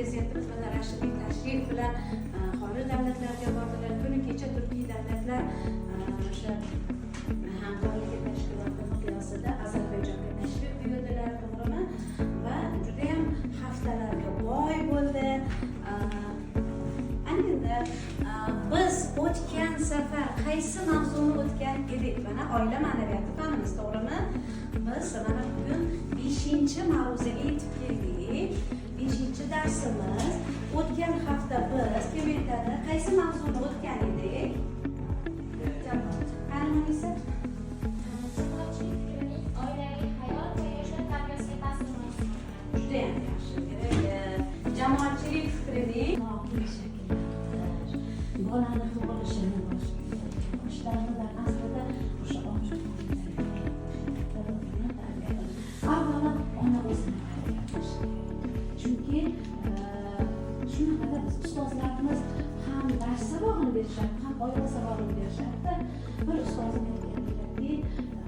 prezidentimiz mana Rashidning tashrif bilan xorij davlatlarga bordilar. Kuni kecha turkiy davlatlar o'sha hamkorlik tashkiloti miqyosida Ozarbayjonga tashrif buyurdilar, to'g'rimi? Va juda ham haftalarga boy bo'ldi. Endi biz o'tgan safar qaysi mavzuni o'tgan edik? Mana oila ma'naviyati fanimiz, to'g'rimi? Biz mana bugun 5-mavzuga yetib keldik. 5-darsimiz. O'tgan hafta biz Kementada qaysi mavzuni o'tgan edik? Qanaqasi? Oilaviy hayot va yoshlar tarbiyasiga ta'sir mavzusi. Juda ham yaxshi. Jamoatchilik fikrining bolani tug'ilishini boshlaridan aslida o'sha avvalo ona o'zini chunki shunaqada biz ustozlarimiz ham dars sabog'ini berishadi, ham oila sabog'ini berishadi. Bir ustozim aytganlarki,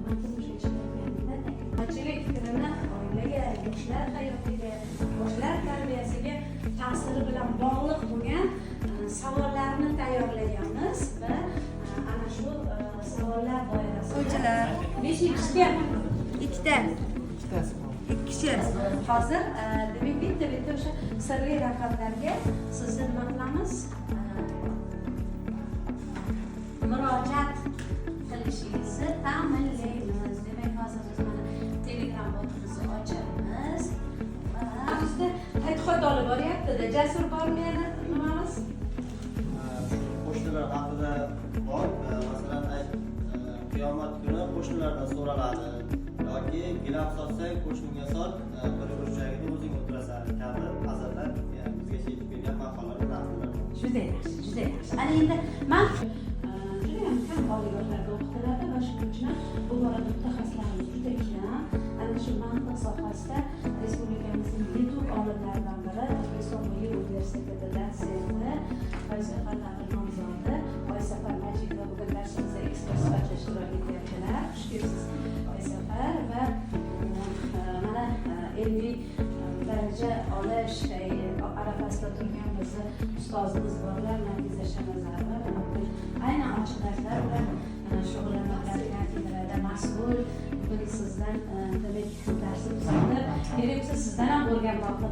men turmushga chiqayotganimda jamoatchilik fikrini oilaga, yoshlar hayotiga, yoshlar tarbiyasiga ta'siri bilan bog'liq bo'lgan savollarni tayyorlaymiz va ana shu savollar doirasida 5-ikkita ikkichi hozir demak bitta o'sha sirli raqamlarga sizni nima qilamiz? Murojaat qilishingizni ta'minlaymiz. Demak hozir biz mana Telegram botimizni ochamiz. Bizda tadqiqot olib boryapti-da, Jasur bormi yana nimamiz? Qo'shnilar haqida bor. Masalan, qiyomat kuni qo'shnilardan so'raladi yoki gilam sotsang qo'shningga sot, bir burchagida o'zing o'tirasan kabi azaldan bizgacha yetib kelgan maqolalar ta'sirlar. Juda yaxshi, juda yaxshi. Ana endi men juda ham kam bolalarga o'qitiladi va shuning uchun bu borada mutaxassislarimiz juda kam. Ana shu mantiq sohasida respublikamizning yetuk olimlaridan biri O'zbekiston Milliy universitetida dotsenti, falsafa tadqiqot nomzodi Oysafar Majidova bugun darsimizda ekspert sifatida ishtirok etyaptilar. Xush kelibsiz Oysafar va mana ilmiy daraja olish arafasida turgan bizni ustozimiz borlar, Nafiza Shanazarova. Aynan ochiq darslar bilan shug'ullanadigan kafedrada mas'ul. Bugun sizdan demak darsimizni kerak bo'lsa sizdan ham o'rganmoqni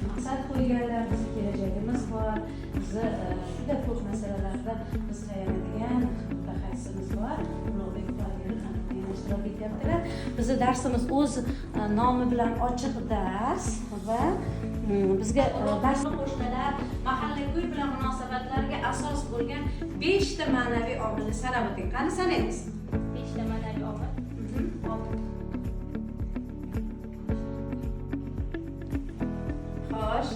maqsad qo'yganlar, bizning kelajagimiz bor. Bizni juda ko'p masalalarda biz tayyorlaydigan mutaxassisimiz bor. Ulug'bek ishtirok etyaptilar. Bizni darsimiz o'z nomi bilan ochiq dars va bizga darsni qo'shnilar, mahalla-ko'y bilan munosabatlarga asos bo'lgan 5 ta ma'naviy omilni sanab o'ting. Qani sanaymiz? 5 ta ma'naviy omil. Xo'sh,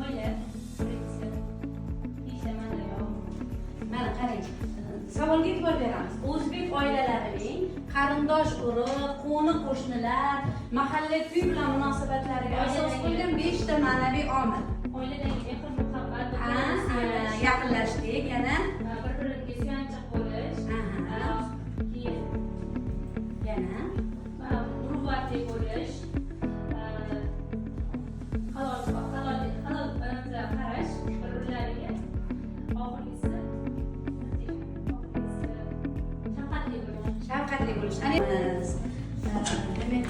Oila, birinchisi. 5 ta ma'naviy omil. mana qarang. Savolga e'tibor beramiz. O'zbek oilalarining qarindosh urug', qo'ni qo'shnilar, mahalla-ko'y bilan munosabatlariga asos bo'lgan 5 ta ma'naviy omil. Oiladagi mehr, muhabbat, yaqinlashdik, yana bir-biriga suyanchiq bo'lish, keyin yana muruvvatli bo'lish, halol qarash bir-birlariga, oxirgisi shafqatli bo'lish. Demak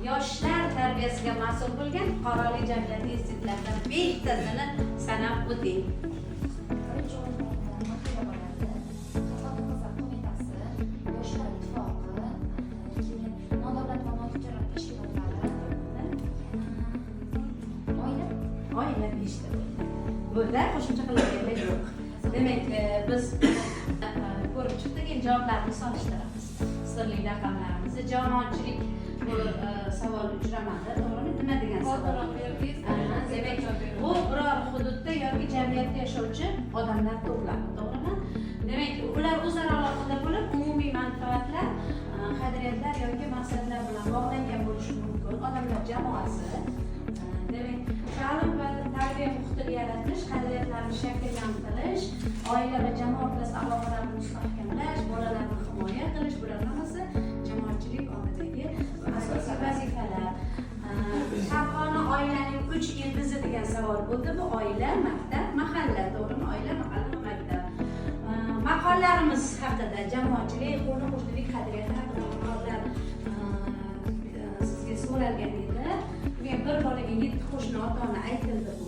yoshlar tarbiyasiga mas'ul bo'lgan fuqarolik jamiyati institutlaridan 5 tasini sanab o'ting. Birinchi o'rinda Mahalla bo'ladi, Xotin-qizlar qo'mitasi, Yoshlar ittifoqi, keyin nodavlat va notijorat tashkilotlari, Oila 5 ta. Bunda qo'shimcha qilinganlar yo'q. Demak, biz ko'rib chiqdik, javoblarni solishtiramiz. Sirli raqamlarimizni jamoatchilik bu savol uchramadi, to'g'rimi? Nima degan savol? Demak, bu biror hududda yoki jamiyatda yashovchi odamlar to'plami, to'g'rimi? Demak, ular o'zaro aloqada bo'lib, umumiy manfaatlar, qadriyatlar yoki maqsadlar bilan bog'langan bo'lishi mumkin. Odamlar jamoasi. Demak, ta'lim va tarbiya muhitida yaratish, qadriyatlarni shakllantirish, oila va jamoa o'rtasida aloqalarni mustahkamlash, bolalarni himoya qilish, bular hammasi jamoatchilik oldidagi asosiy vazifalar. Har xona oilaning 3 ildizi degan savol bo'ldi. Bu oila, maktab, mahalla, to'g'rimi? Oila, mahalla, maktab. Maqollarimiz haqida jamoatchilik, qo'shnilik qadriyati haqida maqollar sizga so'ralgan edi. Bir bolaga 7 qo'shni ota-ona aytildi bu.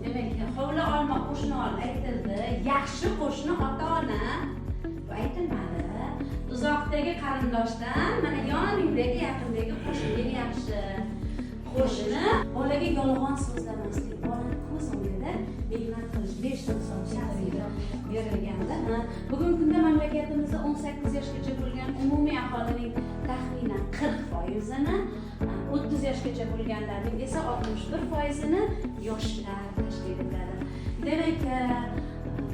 Demak, hovli olma qo'shni aytildi, yaxshi qo'shni ota-ona bu aytilmadi. Uzoqdagi qarindoshdan mana yoningdagi yaqindagi qo'shning yaxshi. Qo'shni bolaga yolg'on so'zlamaslik, bolani ko'z o'ngida mehnat qilish 5 ta misol berilganda. Bugungi kunda mamlakatimizda 18 yoshgacha bo'lgan umumiy aholining taxminan 40%ni, 30 yoshgacha bo'lganlarning esa 61%ni yoshlar tashkil etadi. Demak,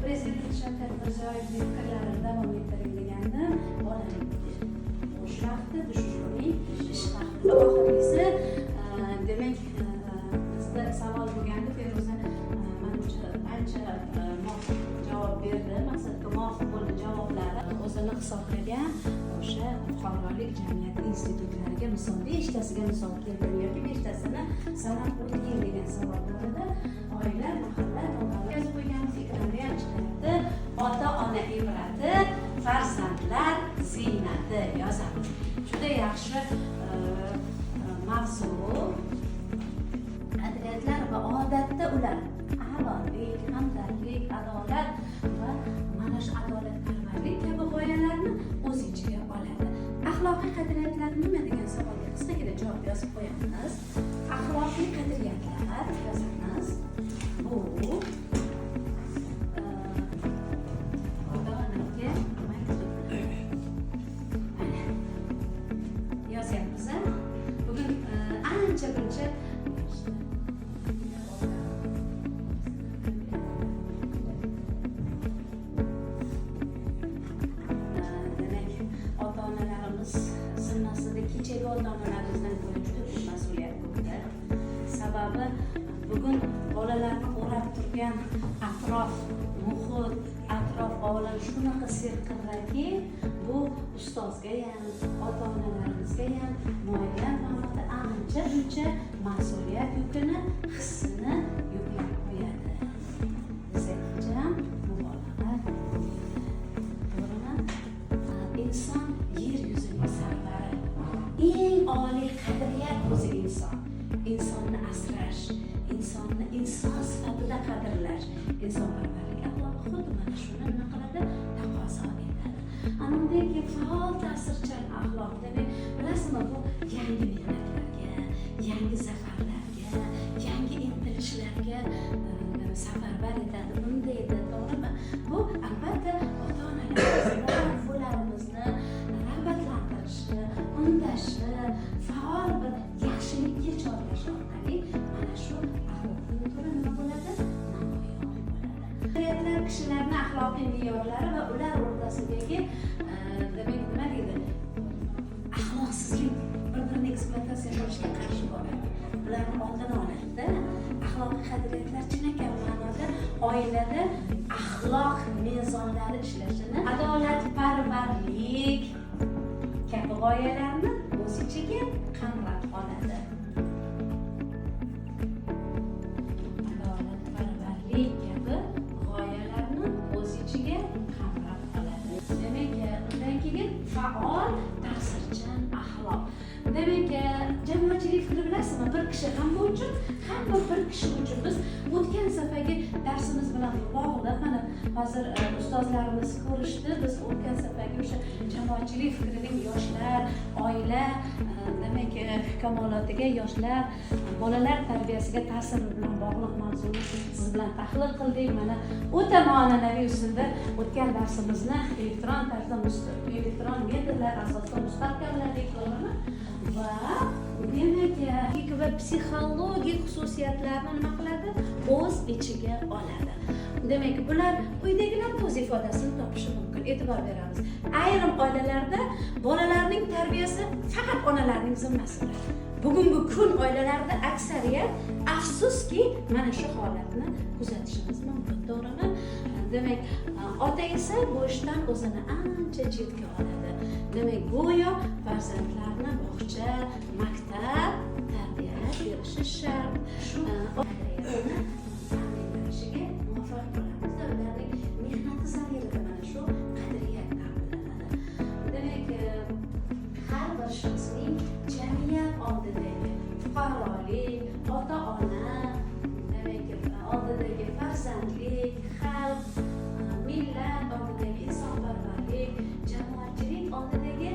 Prezident Shavkat Mirziyoyevning fikrlarini davom ettiring deganda, bolaning o'sh vaqti, dushmanning ish vaqti. Oxirgisi, demak, bizda savol bo'lganda Feruza manimcha ancha muvofiq javob berdi. Maqsadga muvofiq bo'ldi javoblari. O'zini hisoblagan o'sha fuqarolik jamiyati institutlariga misol 5 tasiga misol keltirdi yoki 5 tasini sanab o'ting degan savol bo'ldi. Oila, mahalla, to'g'ri yozib qo'ygan fikrni ham chiqardi. Ota-ona ibrati, farzandlar ziynati yozadi. Juda yaxshi mavzu. Qadriyatlar va odatda ular a'lolik, hamdardlik, adolat va mana shu adolatparvarlik kabi g'oyalarni o'z ichiga oladi. Axloqiy qadriyatlar nima degan savolga qisqagina javob yozib qo'yamiz. Axloqiy qadriyatlar yozamiz. Bu ota-onaga yozyapmiz. Bugun ancha buncha kechagi ota-onalarimizdan ko'ra juda ko'p mas'uliyat bo'ldi. Sababi bugun bolalarni o'rab turgan atrof, muhit, atrof olam shunaqa serqirraki, bu ustozga ham, ota-onalarimizga ham muayyan ma'noda ancha buncha mas'uliyat yukini, hissini yuklab qo'yadi. Desak-chi, bu bolalar to'g'rimi? Inson yer yuzining sarvari. Eng oliy qadriyat o'zi inson. Insonni asrash, insonni inson sifatida qadrlash, insonparvarlik axloqi xuddi mana shuni nima qiladi? Taqozo etadi. Ana undagi faol ta'sirchan axloq demak, bilasizmi, bu yangi mehnatlarga, yangi zafarlarga, yangi intilishlarga safarbar etadi. Undaydi, to'g'rimi? Bu albatta ota-onalarimizni rag'batlantirishi, undashi, faol bir yaxshilikka chorlash orqali mana shu axloqning turi nima bo'ladi? Namoyon bo'ladi. Qadriyatlar kishilarning axloqiy me'yorlari va ular o'rtasidagi demak nima deydi? Axloqsizlik, bir-birini ekspluatatsiya qilishga qarshi boradi. Ularni oldini oladi. Axloqiy qadriyatlar chinakam ma'noda oilada axloq mezonlari ishlashini, adolatparvarlik kabi g'oyalarni o'z ichiga qamrab oladi. Adolatparvarlik kabi g'oyalarni o'z ichiga qamrab oladi. Demak, undan keyin faol, ta'sirchan axloq. Demak, jamoatchilik fikri bilasizmi? Bir kishi hamma uchun, hamma bir kishi uchun. Biz o'tgan safargi darsimiz bilan bog'liq, mana hozir ustozlarimiz ko'rishdi. Biz o'tgan safargi o'sha jamoatchilik fikrining yoshlar, oila, demak, kamolotiga, yoshlar, bolalar tarbiyasiga ta'siri bilan bog'liq mavzuni siz bilan tahlil qildik. Mana o'ta noan'anaviy usulda o'tgan darsimizni elektron tarzda, elektron metodalar asosida mustahkamladik, to'g'rimi? Va demak, va psixologik xususiyatlarni nima qiladi? O'z ichiga oladi. Demak, bular quyidagilarda o'z ifodasini topishi mumkin. E'tibor beramiz. Ayrim oilalarda bolalarning tarbiyasi faqat onalarning zimmasida. bugungi kun oilalarda aksariyat afsuski mana shu holatni kuzatishimiz mumkin, to'g'rimi? Demak, ota esa bu ishdan o'zini ancha chetga oladi. Demak, go'yo farzandlarni bog'cha, maktab tarbiyalab berishi shart. Shu ta'minlanishiga muvaffaq bo'lamiz. Ularning mehnati zamirida mana shu qadriyat ta'minlanadi. Demak, har bir shaxsning jamiyat oldidagi fuqarolik, ota-ona, demak, oldidagi farzandlik, xalq, millat oldidagi insonparvarlik, jamoatchilik oldidagi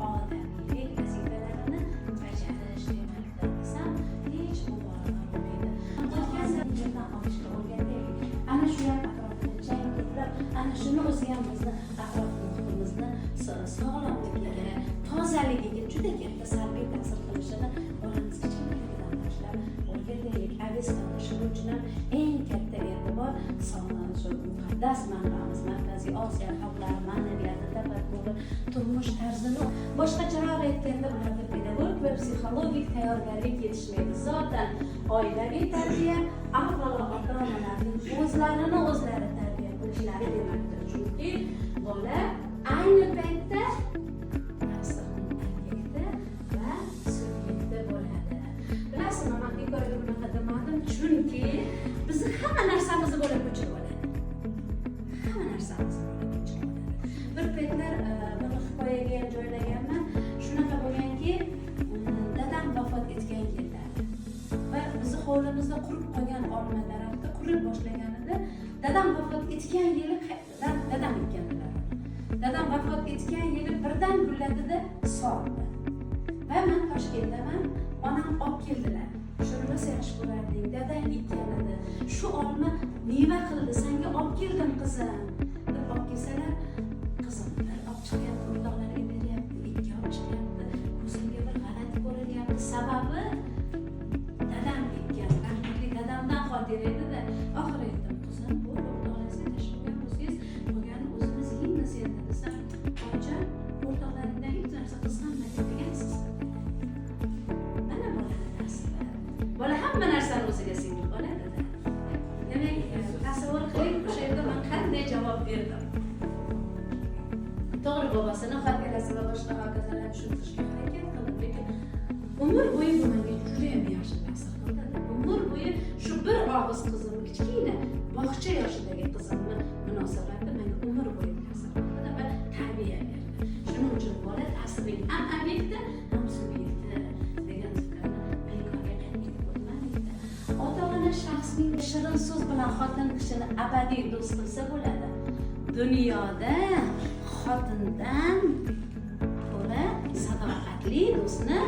odamiylik vazifalarini bajarish demakdir desam hech mubolag'a bo'lmaydi. O'tgan zamondan olishga o'rgataylik. Ana shu yer atrofida jang to'plab, ana shuni o'zi ham bizni atrof muhitimizni sog'lomligiga, tozaligiga juda katta salbiy ta'sir qilishini bolamiz kichkinaligida boshlab o'rgataylik. Avestada shuning uchun ham eng katta e'tibor shu muqaddas manbamiz Markaziy Osiyo xalqlari ma'naviyati, tafakkuri, turmush tarzini boshqacharoq aytganda ularda pedagogik va psixologik tayyorgarlik yetishmaydi. Zotan oilaviy tarbiya avvalo ota-onalarning o'zlarini o'zlari tarbiya qilishlari demakdir. Chunki bola ayni paytda nafsining ob'ekti va subyekti bo'ladi. Bilasizmi, men bekorga bunaqa demadim, chunki bizni hamma narsamizni bola ko'chirib oladi. Hamma narsamizni bola ko'chirib oladi. Bir paytlar buni hikoyaga ham joylaganman. Shunaqa bo'lganki, dadam vafot etgan yilda va bizni hovlimizda qurib qolgan olma daraxti qurib boshlaganida dadam vafot etgan yili dadam ekkanlar. Dadam vafot etgan yili birdan gulladida soldi. Va men Toshkentdaman, onam olib keldilar. Shuni rosa yaxshi ko'rarding, dadang ekkan edi. Shu olma meva qildi, senga olib keldim qizim. Deb olib kelsalar, qizim olib chiqqan o'rtoqlariga beryapti, ikki olib chiqyapti. Ko'zimga bir g'alati ko'rinyapti. Sababi dadam ekkan, rahmatli dadamdan xotir edi-da. Oxiri aytdim, qizim, bu o'rtoqlaringizga tashlangan bo'lsangiz, bo'lgani o'zimiz yeymiz endi desam, "Oyijon, o'rtoqlaringdan hech narsa qizg'anmaydi degansiz." Mana bolani nasibi. Bola hamma narsani o'ziga singib oladi-da. Demak, tasavvur qiling, o'sha yerda men qanday javob berdim. To'g'ri, bobosini xotirasi va boshqa hokazolarni tushuntirishga harakat qildim, lekin umr bo'yi bu menga juda ham yaxshi ta'sir qildi. Umr bo'yi shu bir og'iz qizim, kichkina bog'cha yoshidagi qizimni munosabati menga umr bo'yi ta'sir qildi va tarbiya berdi. Shuning uchun bola ta'sirining ham obyekti, ham subyekti degan fikrni bekorga aytib o'tmaydi. Ota-ona shaxsning shirin so'z bilan xotin kishini abadiy do'st qilsa bo'ladi. Dunyoda xotindan ko'ra sadoqatli do'stni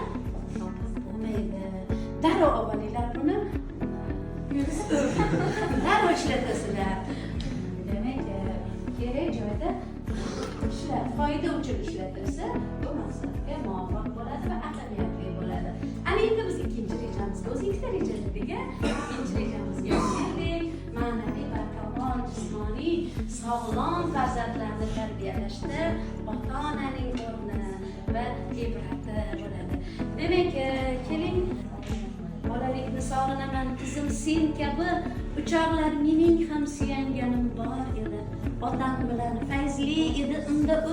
topib bo'lmaydi. Darrov avvalinglar buni darrov ishlatasizlar. Demak, kerak joyda ishlat, foyda uchun ishlatilsa, bu maqsadga muvofiq bo'ladi va ahamiyatli bo'ladi. Ana endi biz ikkinchi rejamizga, o'zi ikkita reja dedik, ikkinchi rejamizga keldik. Ma'naviy barkamol, jismoniy, sog'lom farzandlarni tarbiyalashda ota-onaning o'rni va ibrati bo'ladi. Demak, keling, bolalikni sog'inaman, qizim, sen kabi uchoqlar mening ham suyanganim bor edi. Otam bilan fayzli edi unda u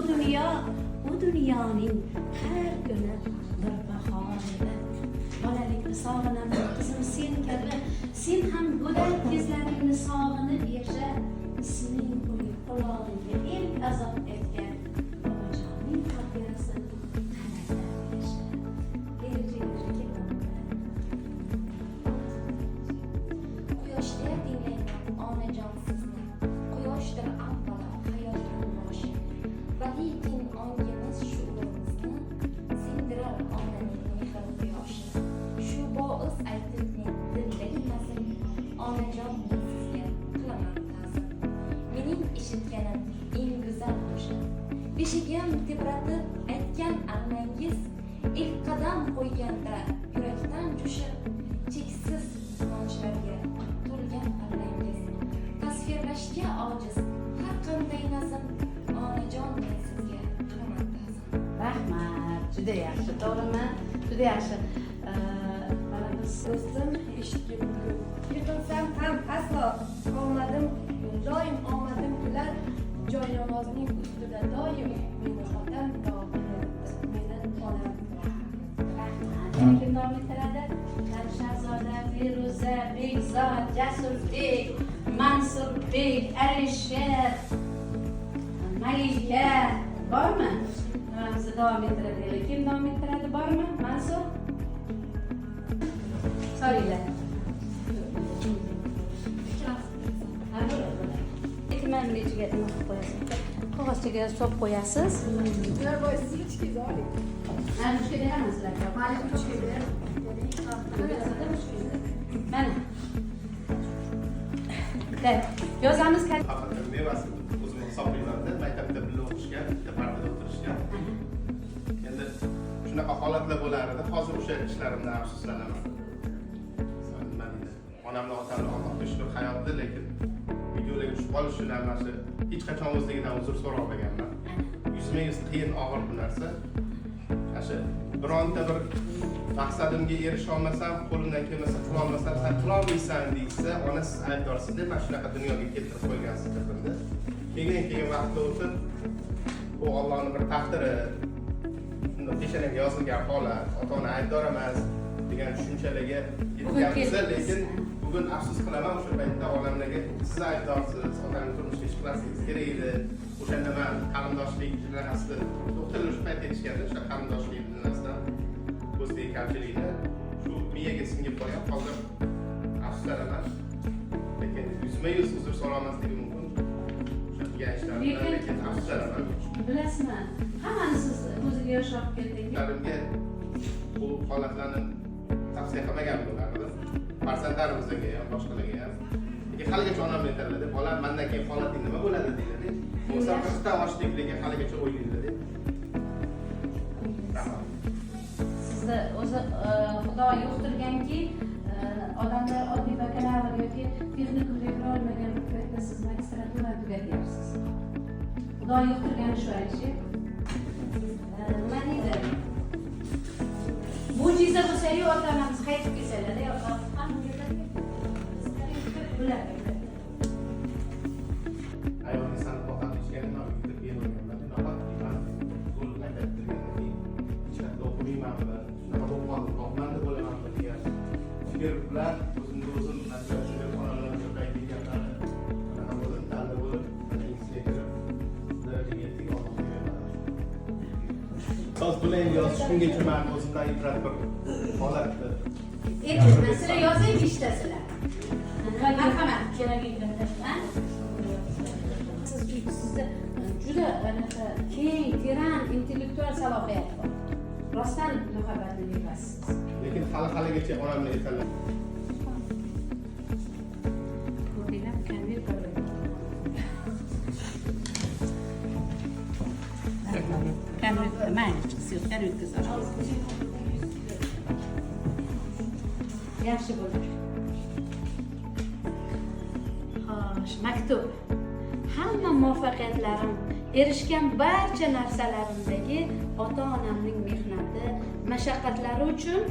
dunyoning har kuni bir bahor edi. Bolalikni sog'inaman, qizim, sen kabi, sen ham go'dak kezlaringni sog'inib yasha. Isming qo'yib qulog'ingga ilk azob etgan bobojoning xotirasini qadrlab yasha. Quyoshda tinglayman onajon sizni. Quyoshdir avvalo hayotning boshi. Va lekin ongimiz shuurimizni singdirar onaning mehr quyoshi. Shu bois aytib men dildagi nazm, onajon men sizga qilaman ta'zim. Mening eshitganim eng go'zal qo'shiq. Beshigim tebratib aytgan armangiz, ilk qadam qo'yganda yurakdan jo'shib, cheksiz quvonchlarga to'lgan parrangiz. Tasvirlashga ojiz har qanday nazm, onajon men sizga qilaman ta'zim. Rahmat, juda yaxshi, to'g'rimi? Juda yaxshi. qilamiz. Do'stim eshitga bugun yig'ilsam ham aslo omadim, doim omadim kular. Joy namozning ustida doim meni otam duo qilyapti, meni onam. Kim davom ettiradi? Shahzoda, Feruza, Bekzod, Jasurbek, Mansurbek, Alisher, Malika bormi? Biz davom ettiradilar. Kim davom ettiradi? Bormi? Mansur? So'raylar. Mana bunga ichiga nima qilib qo'yasiz? Qog'ozchaga solib qo'yasiz. Ular boy siz ichkiga oling. Mana shunga beramiz sizlarga. Mayli ichkiga ber. Mana. Deb yozamiz. Haqiqatan mevasi o'zimni hisoblayman-da, maktabda birga o'qishgan, bitta partada o'tirishgan. Endi shunaqa holatlar bo'lar edi. Hozir o'sha ishlarimdan afsuslanaman. Nima deydi? Onamni otamni Allohga shukr hayotda, lekin videolarga tushib qolish shu narsa hech qachon o'zligidan uzr so'ramaganman. Yuzma-yuz qiyin, og'ir bir narsa. Shu bironta bir maqsadimga erisha olmasam, qo'limdan kelmasa qila olmasam, sen qila olmaysan deysa, ona siz aybdorsiz deb mana shunaqa dunyoga keltirib qo'ygansiz debdi. Keyin vaqtda o'tib, bu Allohning bir taqdiri, peshanaga yozilgan holat, ota-ona aybdor emas degan tushunchalarga yetganmiz, lekin bugun afsus qilaman, o'sha paytda olamlarga siz aybdorsiz, otangni turmushga chiqarsangiz kerak edi. O'shanda men qarindoshlik liniyasida doktorlar shu paytda aytishganda, o'sha qarindoshlik liniyasidan ko'zdagi kamchilikni shu miyaga singib qolgan. Hozir afsuslanaman, lekin yuzma-yuz uzr so'ramasligim mumkin. O'sha qilgan ishlarimdan lekin afsuslanaman. Bilasizmi? Hammani siz ko'ziga yosh olib keldingiz. Ularga bu holatlarni tavsiya qilmagan bo'lardi. Farzandlarimizga ham, boshqalarga ham. Lekin haligacha onam aytadi, bolam mendan keyin holating nima bo'ladi deydi. O'sha qizdan ochdik lekin haligacha o'ylaydi. Sizni o'zi Xudo yo'qtirganki, odamlar oddiy bakalavr yoki texnikum bepul olmagan paytda siz magistraturani tugatyapsiz. Xudo yo'qtirgani shu aytishi. Nima deydi? Mo'jiza bo'lsa-yu, ota-onamiz qaytib kelsalar, ham bular. Ayolni sanab boqadigan navbatda kelganman. Navbat deyman. Qo'l qaytartirganki, ishlab o'qimaymanmi? Shunaqa bo'lib qoldi. Manda bo'laman degan fikr bilan o'zimni o'zim nasibasiga onalarga qaytganlar. Mana o'zim tanlab bo'lib, mana inspektor darajaga yetdik, Allohga beradi. So'z bilan yozish kungacha men o'zimdan ibrat bir holatda. Sizlar yozing ishtasizlar. Marhamat, kerakligini tashlang. Sizda juda keng, teran, intellektual salohiyat bor. Rostdan muhabbatni berasiz. Lekin hali-haligacha onamni etanlar. Ko'rdinglar, kamil ko'rdim. Kamil, mayli, sirkar o'tkazar. Yaxshi bo'ladi. Xo'sh, maktub. Hamma muvaffaqiyatlarim, erishgan barcha narsalarimdagi ota-onamning mehnati, mashaqqatlari uchun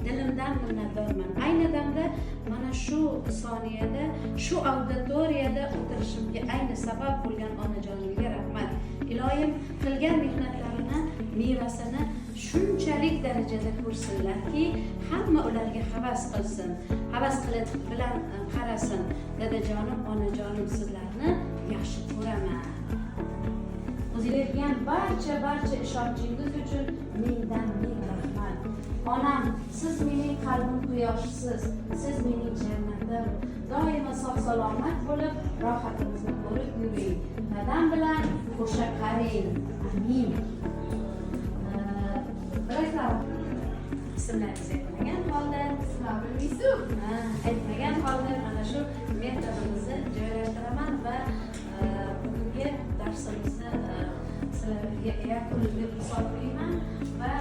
dilimdan minnatdorman. Ayni damda mana shu soniyada, shu auditoriyada o'tirishimga ayni sabab bo'lgan onajonimga rahmat. Iloyim qilgan mehnatlarini, mevasini shunchalik darajada ko'rsinlarki, hamma ularga havas qilsin, havas qilib bilan qarasin. Dadajonim, onajonim, sizlarni yaxshi ko'raman. O'zingizga barcha ishonchingiz uchun mingdan ming rahmat. Onam, siz mening qalbim quyoshisiz, siz mening jannatim. Doimo sog' salomat bo'lib, rohatimizni ko'rib yuring. Dadam bilan o'sha qaring. Amin. Bilasizlar, ismlaringizni aytmagan holda, aytmagan holda mana shu metodimizni joylashtiraman va bugungi darsimizni sizlarga yakuniga hisoblayman va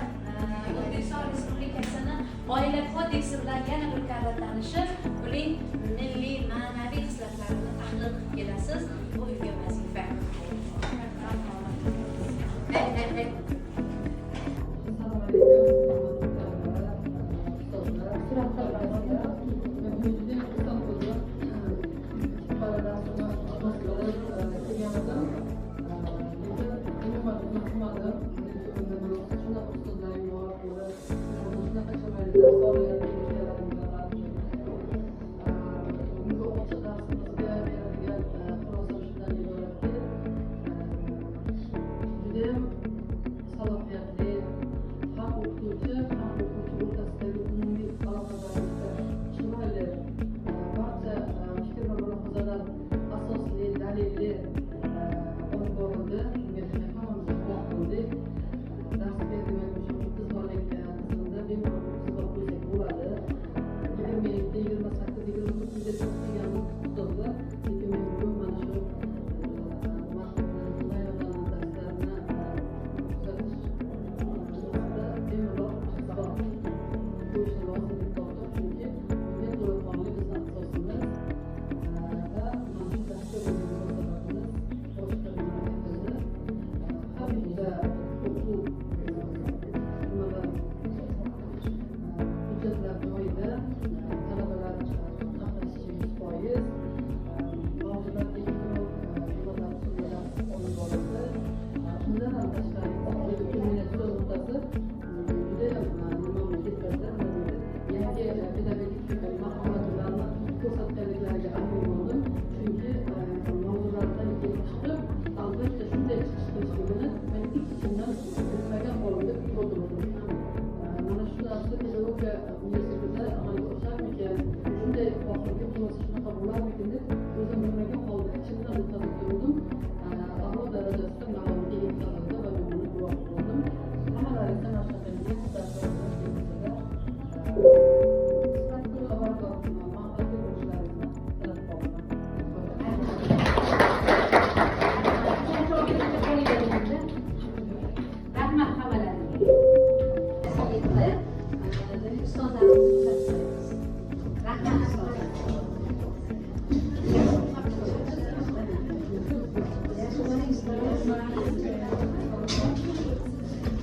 O'zbekiston Respublikasini Oila kodeksi bilan yana bir karra tanishib, uning milliy ma'naviy xislatlarini tahlil qilib kelasiz. Bu uyga vazifa.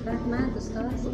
Rahmat ustoz.